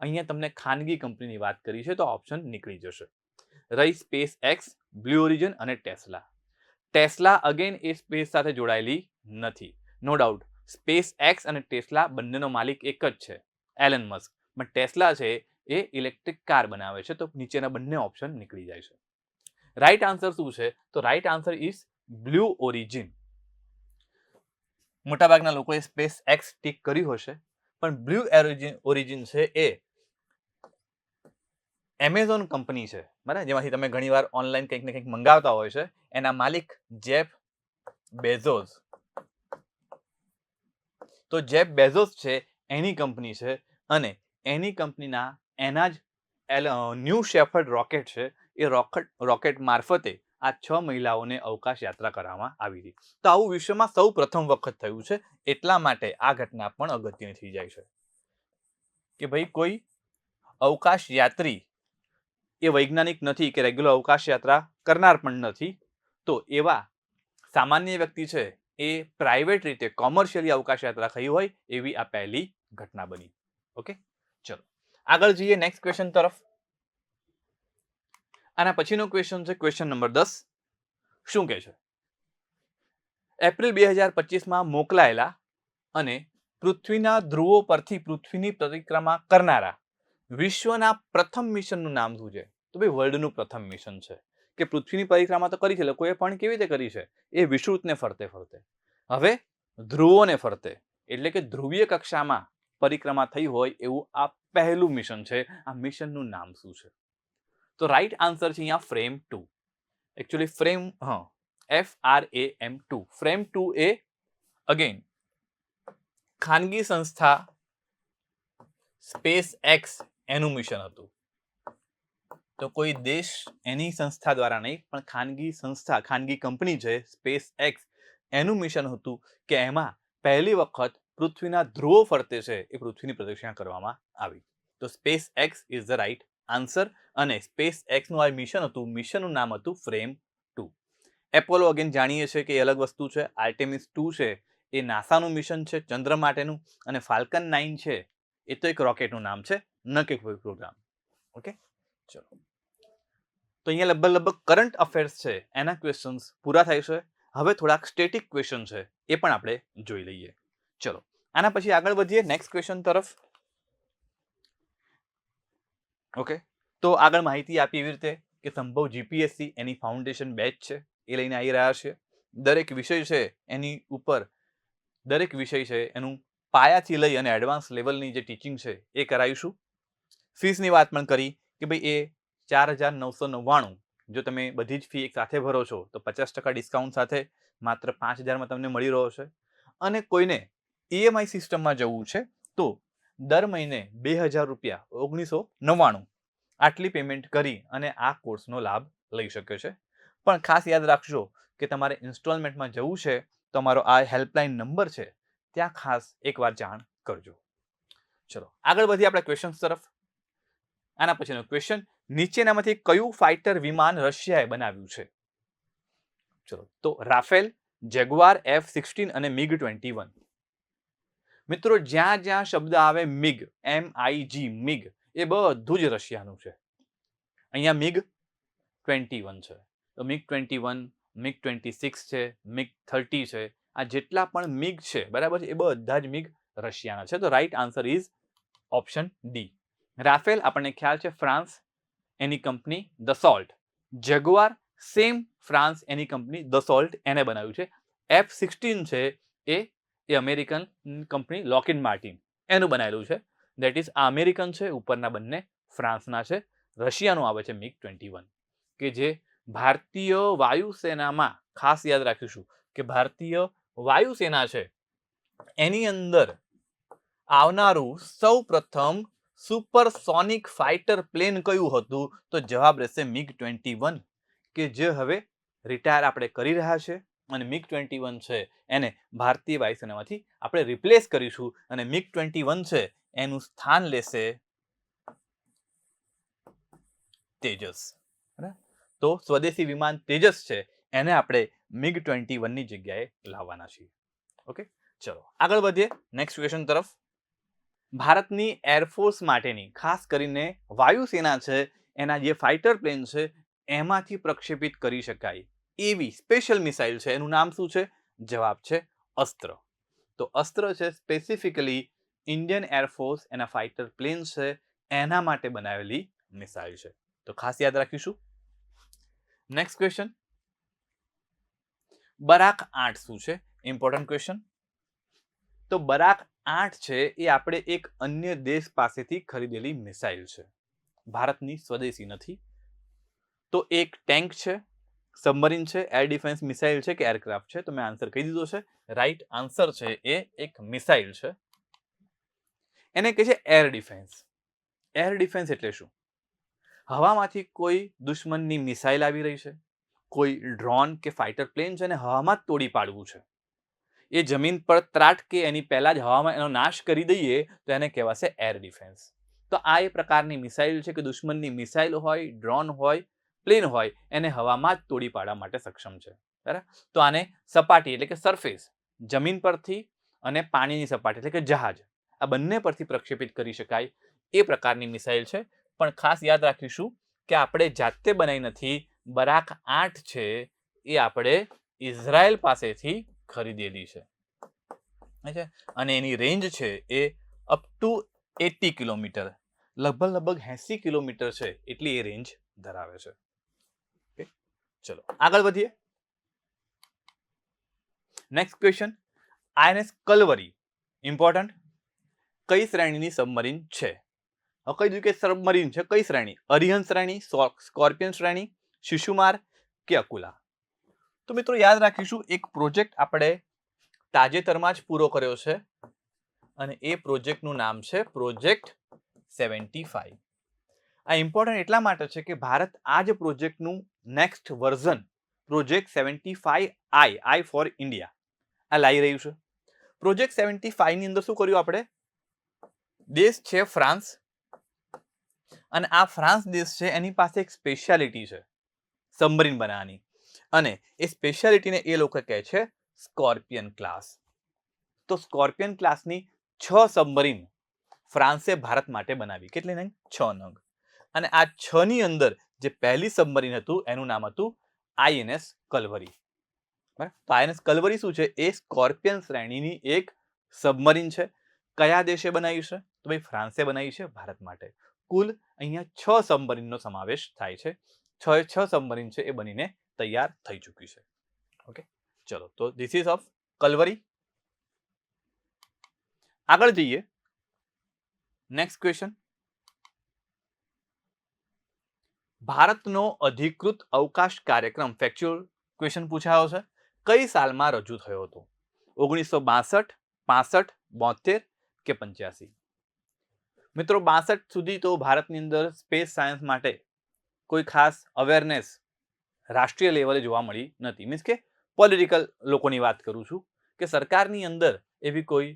અહીંયા તમને ખાનગી કંપનીની વાત કરી છે તો ઓપ્શન નીકળી જશે. રહી સ્પેસ એક્સ, બ્લુ ઓરિજિન અને ટેસ્લા. ટેસ્લા અગેન એ સ્પેસ સાથે જોડાયેલી નથી. નો ડાઉટ સ્પેસ એક્સ અને ટેસ્લા બંનેનો માલિક એક જ છે, એલન મસ્ક. પણ ટેસ્લા છે એ ઇલેક્ટ્રિક કાર બનાવે છે, તો નીચેના બંને ઓપ્શન નીકળી જાય છે. રાઈટ આન્સર શું છે? તો right answer is blue origin. મોટાભાગના લોકોએ સ્પેસ એક્સ ટીક કર્યું હશે, પણ બ્લુ ઓરિજિન છે એ એમેઝોન કંપની છે, બરાબર, જેમાંથી તમે ઘણીવાર ઓનલાઈન કંઈક ને કંઈક મંગાવતા હોય છે, એના માલિક જેફ બેઝોસ. તો જેફ બેઝોસ છે એની કંપની છે અને એની કંપનીના એના જ ન્યૂ શેફર્ડ રોકેટ છે, એ રોકેટ મારફતે આ 6 મહિલાઓને અવકાશ યાત્રા કરવામાં આવી હતી. તો આવું વિશ્વમાં સૌ પ્રથમ વખત થયું છે, એટલા માટે આ ઘટના પણ અગત્યની થઈ જાય છે કે ભાઈ કોઈ અવકાશ યાત્રી એ વૈજ્ઞાનિક નથી કે રેગ્યુલર અવકાશ યાત્રા કરનાર પણ નથી, તો એવા સામાન્ય વ્યક્તિ છે એ પ્રાઇવેટ રીતે કોમર્શિયલી અવકાશ યાત્રા થઈ હોય એવી આ પહેલી ઘટના બની. ઓકે, ચલો આગળ જઈએ નેક્સ્ટ ક્વેશ્ચન તરફ. આના પછીનો ક્વેશ્ચન છે ક્વેશ્ચન નંબર 10. શું કહે છે? એપ્રિલ 2025માં મોકલાયેલા અને પૃથ્વીના ધ્રુવો પરથી પૃથ્વીની પરિક્રમા કરનારા વિશ્વના પ્રથમ મિશનનું નામ શું છે? તો ભાઈ વર્લ્ડનું પ્રથમ મિશન છે કે પૃથ્વીની પરિક્રમા તો કરી છે, લોકોએ પણ કેવી રીતે કરી છે? એ વિષુવૃતને ફરતે ફરતે, હવે ધ્રુવોને ફરતે, એટલે કે ધ્રુવીય કક્ષામાં પરિક્રમા થઈ હોય એવું આ પહેલું મિશન છે. આ મિશનનું નામ શું છે? તો રાઈટ આન્સર છે અહીંયા ફ્રેમ 2. Actually FRAM2. ફ્રેમ 2 એ અગેન ખાનગી સંસ્થા સ્પેસ એક્સ એનું મિશન હતું. તો કોઈ દેશ એની સંસ્થા દ્વારા નહીં, પણ ખાનગી સંસ્થા, ખાનગી કંપની છે સ્પેસ એક્સ, એનું મિશન હતું કે એમાં પહેલી વખત પૃથ્વીના ધ્રુવો ફરતે છે એ પૃથ્વીની પ્રદક્ષિણા કરવામાં આવી. તો space x is the right answer અને સ્પેસ એક્સનું આ મિશન હતું, મિશનનું નામ હતું ફ્રેમ 2. એપોલો અગેન જાણીએ છીએ કે એ અલગ વસ્તુ છે. આર્ટેમિસ 2 છે એ નાસાનું મિશન છે ચંદ્ર માટેનું, અને ફાલ્કન 9 છે એ તો એક રોકેટનું નામ છે, ન કે કોઈ પ્રોગ્રામ. ઓકે, ચલો તો અહીંયા લગભગ કરંટ અફેર્સ છે એના ક્વેશ્ચન્સ પૂરા થાય છે. હવે થોડાક સ્ટેટિક ક્વેશ્ચન છે એ પણ આપણે જોઈ લઈએ. ચલો આના પછી આગળ વધીએ નેક્સ્ટ ક્વેશ્ચન તરફ. ઓકે, તો આગળ માહિતી આપી એવી રીતે કે સંભવ જીપીએસસી એની ફાઉન્ડેશન બેચ છે એ લઈને આવી રહ્યા છે. દરેક વિષય છે એની ઉપર, દરેક વિષય છે એનું પાયાથી લઈ અને એડવાન્સ લેવલની જે ટીચિંગ છે એ કરાવીશું. ફીસની વાત પણ કરી કે ભાઈ એ 4,999, જો તમે બધી જ ફી એક સાથે ભરો છો તો 50% ડિસ્કાઉન્ટ સાથે માત્ર 5,000માં તમને મળી રહ્યો છે. અને કોઈને ઈએમઆઈ સિસ્ટમમાં જવું છે તો દર મહિને 2,000 રૂપિયા 1,999 આટલી પેમેન્ટ કરી અને આ કોર્સનો લાભ લઈ શકે છે. પણ ખાસ યાદ રાખજો કે તમારે ઇન્સ્ટોલમેન્ટમાં જવું છે તો અમારો આ હેલ્પલાઇન નંબર છે ત્યાં ખાસ એકવાર જાણ કરજો. ચલો આગળ વધીએ આપણા ક્વેશ્ચન્સ તરફ. આના પછીનો ક્વેશ્ચન, નીચેનામાંથી કયું ફાઇટર વિમાન રશિયાએ બનાવ્યું છે? ચલો તો રાફેલ, જેગુઆર F-16 અને MiG-21. મિત્રો જ્યાં જ્યાં શબ્દ આવે મિગ, MIG, મિગ, એ બધું જ રશિયાનું છે. અહીંયા MiG-21 છે, તો MiG-21, MiG-26 છે, MiG-30 છે, આ જેટલા પણ મિગ છે બરાબર છે એ બધા જ મિગ રશિયાના છે. તો right answer is option D. Rafale આપણને ખ્યાલ છે ફ્રાન્સ એની company Dassault, Jaguar same France એની કંપની દસોલ્ટ એને બનાવ્યું છે. F-16 છે એ અમેરિકન કંપની લોકહીડ માર્ટિન એનું બનાવેલું છે. દેટ ઇઝ આ અમેરિકન છે, ઉપરના બંને ફ્રાન્સના છે. રશિયાનું આવે છે MiG-21 કે જે ભારતીય વાયુસેનામાં, ખાસ યાદ રાખીશું કે ભારતીય વાયુસેના છે એની અંદર આવનારું સૌ પ્રથમ સુપરસોનિક ફાઇટર પ્લેન કયું હતું? તો જવાબ રહેશે MiG-21 કે જે હવે રિટાયર આપણે કરી રહ્યા છે અને MiG-21 છે એને ભારતીય વાયુસેનામાંથી આપણે રિપ્લેસ કરીશું અને MiG-21 છે એનું સ્થાન લેશે તેજસ. તો સ્વદેશી વિમાન તેજસ છે એને આપણે MiG-21 ની જગ્યાએ લાવવાના છીએ. ઓકે, ચલો આગળ વધીએ નેક્સ્ટ ક્વેશ્ચન તરફ. ભારતની એરફોર્સ માટેની ખાસ કરીને વાયુસેના છે એના જે ફાઇટર પ્લેન છે એમાંથી પ્રક્ષેપિત કરી શકાય એવી સ્પેશિયલ મિસાઇલ છે, એનું નામ શું છે? જવાબ છે અસ્ત્ર. તો અસ્ત્ર છે સ્પેસિફિકલી ઇન્ડિયન એરફોર્સ એના ફાઇટર પ્લેન છે એના માટે બનાવેલી મિસાઇલ છે. તો ખાસ યાદ રાખીશું. નેક્સ્ટ ક્વેશ્ચન, બરાક 8 શું છે? Important question. તો બરાક 8 છે એ આપણે એક અન્ય દેશ પાસેથી ખરીદેલી મિસાઇલ છે. ભારતની સ્વદેશી નથી. તો એક ટેન્ક છે, સબમરીન છે, એર ડિફેન્સ મિસાઇલ છે કે એરક્રાફ્ટ છે? તો મેં આન્સર કહી દીધો છે. રાઈટ આન્સર છે એ એક મિસાઇલ છે. એને કહે છે એર ડિફેન્સ. એર ડિફેન્સ એટલે શું? હવામાંથી કોઈ દુશ્મનની મિસાઇલ આવી રહી છે, કોઈ ડ્રોન કે ફાઇટર પ્લેન છે, અને હવામાં જ તોડી પાડવું છે. એ જમીન પર ત્રાટકે એની પહેલા જ હવામાં એનો નાશ કરી દઈએ તો એને કહેવાશે એર ડિફેન્સ. તો આ એ પ્રકારની મિસાઇલ છે કે દુશ્મનની મિસાઇલ હોય, ડ્રોન હોય, પ્લેન હોય, એને હવામાં જ તોડી પાડવા માટે સક્ષમ છે. બરાબર? તો આને સપાટી એટલે કે સરફેસ, જમીન પરથી અને પાણીની સપાટી એટલે કે જહાજ, આ બંને પરથી પ્રક્ષેપિત કરી શકાય એ પ્રકારની મિસાઇલ છે. પણ ખાસ યાદ રાખીશું કે આપણે જાતે બનાવી નથી. બરાક 8 છે એ આપણે ઇઝરાયલ પાસેથી ખરીદેલી છે. અને એની રેન્જ છે એ અપ ટુ 80 કિલોમીટર, લગભગ 80 કિલોમીટર છે એટલી એ રેન્જ ધરાવે છે. ચલો આગળ વધીએ. Next question, INS Calvary important કઈ શ્રેણીની સબમરીન છે? કહી દીધું કે સબમરીન છે. કઈ શ્રેણી? અરિહંત શ્રેણી, સ્કોર્પિયન શ્રેણી, શિશુમાર કે અકુલા? તો મિત્રો યાદ રાખીશું, એક પ્રોજેક્ટ આપણે તાજેતરમાં જ પૂરો કર્યો છે અને એ પ્રોજેક્ટનું નામ છે પ્રોજેક્ટ 75. આ ઇમ્પોર્ટન્ટ એટલા માટે છે કે ભારત આ જ પ્રોજેક્ટનું next version project 75I, I for India, આ લાવી રહ્યું છે. પ્રોજેક્ટ 75 ની અંદર શું કર્યું આપણે? દેશ છે ફ્રાન્સ, અને આ ફ્રાન્સ દેશ છે એની પાસે એક સ્પેશિયાલિટી છે સબમરીન બનાવવાની, અને એ સ્પેશિયાલિટીને એ લોકો કહે છે સ્કોર્પિયન ક્લાસ. તો સ્કોર્પિયન ક્લાસની 6 સબમરીન ફ્રાન્સે ભારત માટે બનાવી. કેટલી નંગ? 6 નંગ. અને આ 6 ની અંદર જે પહેલી સબમરીન હતું એનું નામ હતું આઈએનએસ કલવરી. બરાબર? તો આઈએનએસ કલવરી શું છે? એ સ્કોર્પિયન શ્રેણીની એક સબમરીન છે. કયા દેશે બનાવી છે? તો ભાઈ ફ્રાન્સે બનાવી છે ભારત માટે. કુલ અહીંયા 6 સબમરીનનો સમાવેશ થાય છે. 6 સબમરીન છે એ બનીને તૈયાર થઈ ચૂકી છે. ઓકે, ચલો તો ધીસ ઇઝ ઓફ કલવરી. આગળ જઈએ. નેક્સ્ટ ક્વેશ્ચન, ભારતનો અધિકૃત અવકાશ કાર્યક્રમ, ફેક્ચ્યુઅલ ક્વેશ્ચન પૂછાયો છે, કઈ સાલમાં રજૂ થયો હતો? 1962, 65, 72 કે 85? મિત્રો 62 સુધી તો ભારતની અંદર સ્પેસ સાયન્સ માટે કોઈ ખાસ અવેરનેસ રાષ્ટ્રીય લેવલે જોવા મળી નથી. મીન્સ કે પોલિટિકલ લોકોની વાત કરું છું કે સરકારની અંદર એવી કોઈ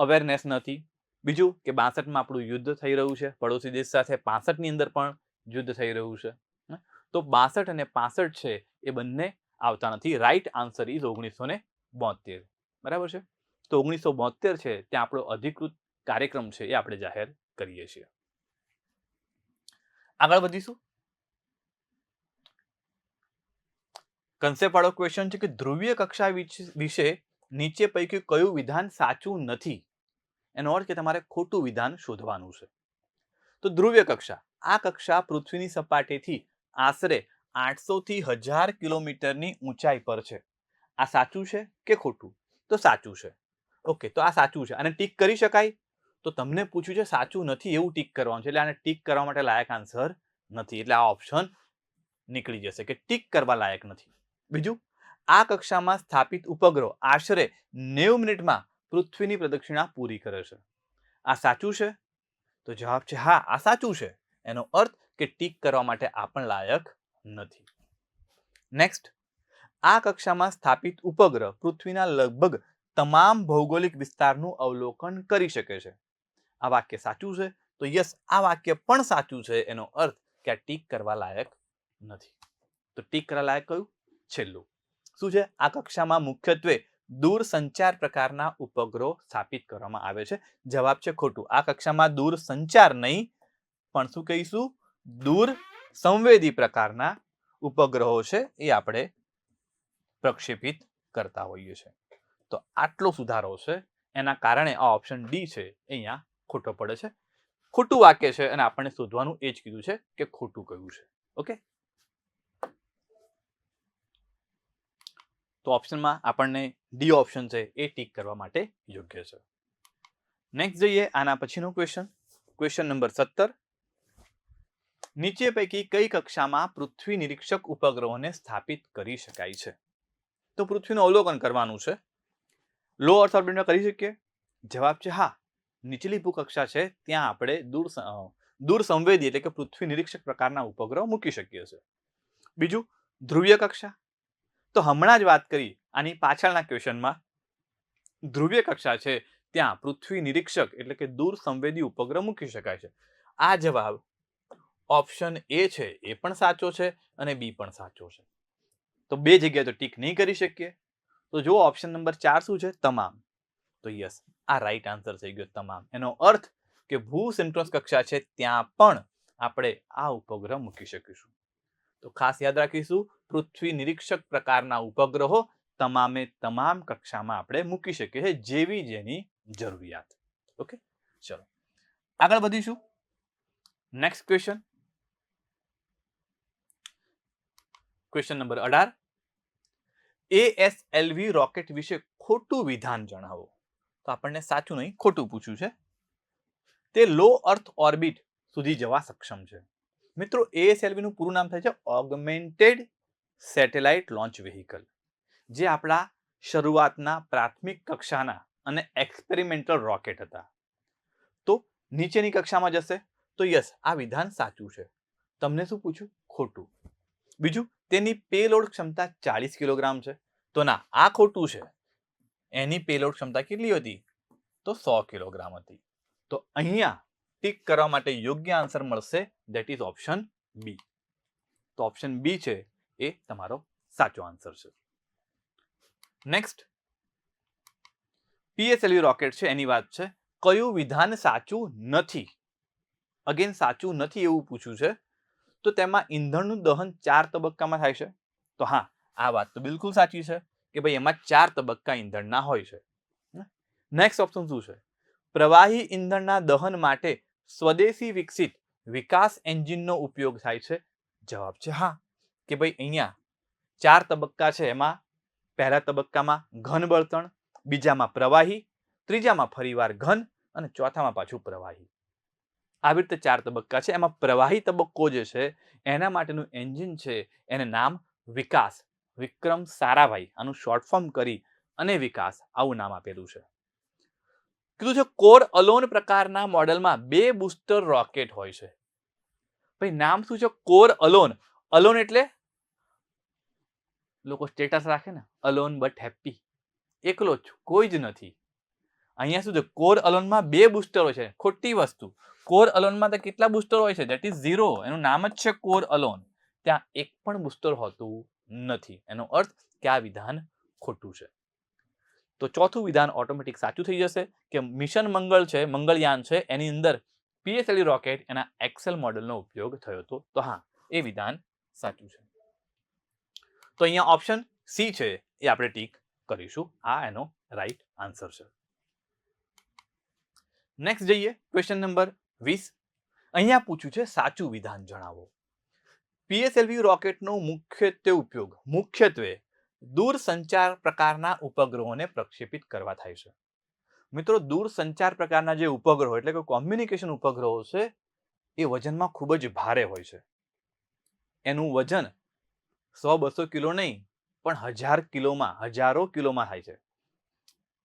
અવેરનેસ નથી. બીજું કે 62માં આપણું યુદ્ધ થઈ રહ્યું છે પડોશી દેશ સાથે, 65ની અંદર પણ યુદ્ધ થઈ રહ્યું છે. તો 62 અને 65 છે એ બંને આવતા નથી. Right answer is 1972. બરાબર છે? તો 1972 છે ત્યાં આપણો અધિકૃત કાર્યક્રમ છે એ આપણે જાહેર કરીએ છીએ. આગળ વધીશું. કન્સેપ્ટ વાળો ક્વેશ્ચન છે કે ધ્રુવીય કક્ષા વિશે નીચે પૈકી કયું વિધાન સાચું નથી? એનો અર્થ કે તમારે ખોટું વિધાન શોધવાનું છે. તો ધ્રુવીય કક્ષા, આ કક્ષા પૃથ્વીની સપાટીથી આશરે 800 થી 1000 કિલોમીટરની ઊંચાઈ પર છે. આ સાચું છે કે ખોટું? તો સાચું છે. ઓકે, તો આ સાચું છે. આને ટીક કરી શકાય? તો તમને પૂછ્યું છે સાચું નથી એવું ટીક કરવાનું છે, એટલે આને ટીક કરવા માટે લાયક આન્સર નથી. એટલે આ ઓપ્શન નીકળી જશે કે ટીક કરવા લાયક નથી. બીજું, આ કક્ષામાં સ્થાપિત ઉપગ્રહ આશરે 90 મિનિટમાં પૃથ્વીની પ્રદક્ષિણા પૂરી કરે છે. આ સાચું છે? તો જવાબ છે હા, આ સાચું છે. એનો અર્થ કે ટીક કરવા માટે આ પણ લાયક નથી. નેક્સ્ટ, આ કક્ષામાં સ્થાપિત ઉપગ્રહ પૃથ્વીના લગભગ તમામ ભૌગોલિક વિસ્તારનું અવલોકન કરી શકે છે. આ વાક્ય સાચું છે? તો યસ, આ વાક્ય પણ સાચું છે. એનો અર્થ કે આ ટીક કરવા લાયક નથી. તો ટીક કરવા લાયક કયું? છેલ્લું. શું છે? આ કક્ષામાં મુખ્યત્વે દૂરસંચાર પ્રકારના ઉપગ્રહો સ્થાપિત કરવામાં આવે છે. જવાબ છે ખોટું. આ કક્ષામાં દૂરસંચાર નહીં, પણ શું કહીશું? દૂર સંવેદી પ્રકારના ઉપગ્રહો છે એ આપણે પ્રક્ષેપિત કરતા હોઈએ છીએ. તો આટલો સુધારો છે, એના કારણે આ ઓપ્શન ડી છે અહીંયા ખોટો પડે છે. ખોટું વાક્ય છે અને આપણને શોધવાનું એ જ કીધું છે કે ખોટું કયું છે. ઓકે, તો ઓપ્શનમાં આપણને ડી ઓપ્શન છે એ ટીક કરવા માટે યોગ્ય છે. નેક્સ્ટ જઈએ આના પછીનો ક્વેશ્ચન, ક્વેશ્ચન નંબર 17. નીચે પૈકી કઈ કક્ષામાં પૃથ્વી નિરીક્ષક ઉપગ્રહોને સ્થાપિત કરી શકાય છે? તો પૃથ્વીનું અવલોકન કરવાનું છે. લો અર્થ ઓર્બિટમાં કરી શકીએ? જવાબ છે હા. નીચલી ભૂકક્ષા છે ત્યાં આપણે દૂર સંવેદી એટલે કે પૃથ્વી નિરીક્ષક પ્રકારના ઉપગ્રહ મૂકી શકીએ છીએ. બીજું, ધ્રુવીય કક્ષા. તો હમણાં જ વાત કરી આની પાછળના ક્વેશ્ચનમાં ધ્રુવીય કક્ષા છે ત્યાં પૃથ્વી નિરીક્ષક એટલે કે દૂર સંવેદી ઉપગ્રહ મૂકી શકાય છે. આ જવાબ ઓપ્શન એ છે એ પણ સાચો છે અને બી પણ સાચો છે. તો બે જગ્યાએ તો ટીક નહીં કરી શકીએ. તો જો ઓપ્શન નંબર 4 શું છે? તમામ. તો યસ, આ રાઈટ આન્સર થઈ ગયો તમામ. એનો અર્થ કે ભૂ સિન્ક્રોનસ કક્ષા છે ત્યાં પણ આપણે આ ઉપગ્રહ મૂકી શકીશું. તો ખાસ યાદ રાખીશું, પૃથ્વી નિરીક્ષક પ્રકારના ઉપગ્રહો તમામે તમામ કક્ષામાં આપણે મૂકી શકીએ છીએ જેવી જેની જરૂરિયાત. ઓકે, ચલો આગળ વધીશું. Next question, question number 18. ASLV rocket વિશે ખોટું વિધાન જણાવો. તો આપણને સાચું નહીં ખોટું પૂછ્યું છે. તે લો અર્થ ઓર્બિટ સુધી જવા સક્ષમ છે. મિત્રો, ASLV નું પૂરું નામ થાય છે ઓગમેન્ટેડ સેટેલાઇટ લોન્ચ વેહિકલ, જે આપણા શરૂઆતના પ્રાથમિક કક્ષાના અને એક્સપેરિમેન્ટલ રોકેટ હતા. તો નીચેની કક્ષામાં જશે. તો યસ, આ વિધાન સાચું છે. તમને શું પૂછ્યું? ખોટું. બીજું, તેની પેલોડ ક્ષમતા 40 કિલોગ્રામ છે. તો ના, આ ખોટું છે. એની પેલોડ ક્ષમતા કેટલી હતી? તો 100 કિલોગ્રામ હતી. તો અહીંયા ટીક કરવા માટે યોગ્ય આન્સર મળશે, ધેટ ઇઝ ઓપ્શન બી. તો ઓપ્શન બી છે એ તમારો સાચો આન્સર છે. નેક્સ્ટ, PSLV રોકેટ છે એની વાત છે. કયું વિધાન સાચું નથી? અગેન સાચું નથી એવું પૂછ્યું છે. તો તેમાં ઈંધણનું દહન 4 તબક્કામાં થાય છે. તો હા, આ વાત તો બિલકુલ સાચી છે કે ભાઈ એમાં 4 તબક્કા ઈંધણના હોય છે. નેક્સ્ટ ઓપ્શન શું છે? પ્રવાહી ઈંધણના દહન માટે સ્વદેશી વિકસિત વિકાસ એન્જિનનો ઉપયોગ થાય છે. જવાબ છે હા, કે ભાઈ અહીંયા 4 તબક્કા છે. એમાં પહેલા તબક્કામાં ઘન બળતણ, બીજામાં પ્રવાહી, ત્રીજામાં ફરીવાર ઘન અને ચોથામાં પાછું પ્રવાહી. આવી રીતે 4 તબક્કા છે. એમાં પ્રવાહી તબક્કો જે છે એના માટેનું એન્જિન છે એને નામ વિકાસ, વિક્રમ સારાભાઈ આનું શોર્ટ ફોર્મ કરી અને વિકાસ આવું નામ આપેલું છે. કીધું છે કોર અલોન પ્રકારના મોડેલમાં 2 બુસ્ટર રોકેટ હોય છે. ભાઈ નામ શું છે? Core alone. અલોન એટલે લોકો સ્ટેટસ રાખે ને, અલોન બટ હેપી, એકલો જ, કોઈ જ નથી. અહીંયા શું છે? કોર અલોનમાં 2 બુસ્ટર હોય છે. ખોટી વસ્તુ. કોર અલોનમાં તો કેટલા બુસ્ટર હોય છે? That is 0. એનું નામ જ છે કોર અલોન. ત્યાં એક પણ બુસ્ટર હોતું નથી. એનો અર્થ કે આ વિધાન ખોટું છે. તો ચોથું વિધાન ઓટોમેટિક સાચું થઈ જશે કે મિશન મંગળ છે, મંગળયાન છે, એની અંદર PSLV રોકેટ એના એક્સેલ મોડેલનો ઉપયોગ થયો હતો. તો હા, એ વિધાન સાચું છે. તો અહીંયા ઓપ્શન સી છે એ આપણે ટીક કરીશું. આ એનો રાઈટ આન્સર છે. નેક્સ્ટ જઈએ ક્વેશ્ચન નંબર 20. અહીંયા પૂછ્યું છે સાચું વિધાન જણાવો. PSLV રોકેટનો મુખ્યત્વે દૂરસંચાર પ્રકારના ઉપગ્રહોને પ્રક્ષેપિત કરવા થાય છે. મિત્રો, દૂરસંચાર પ્રકારના જે ઉપગ્રહો એટલે કે કોમ્યુનિકેશન ઉપગ્રહો છે એ વજનમાં ખૂબ જ ભારે હોય છે. એનું વજન 100-200 કિલો નહીં પણ હજારો કિલોમાં થાય છે.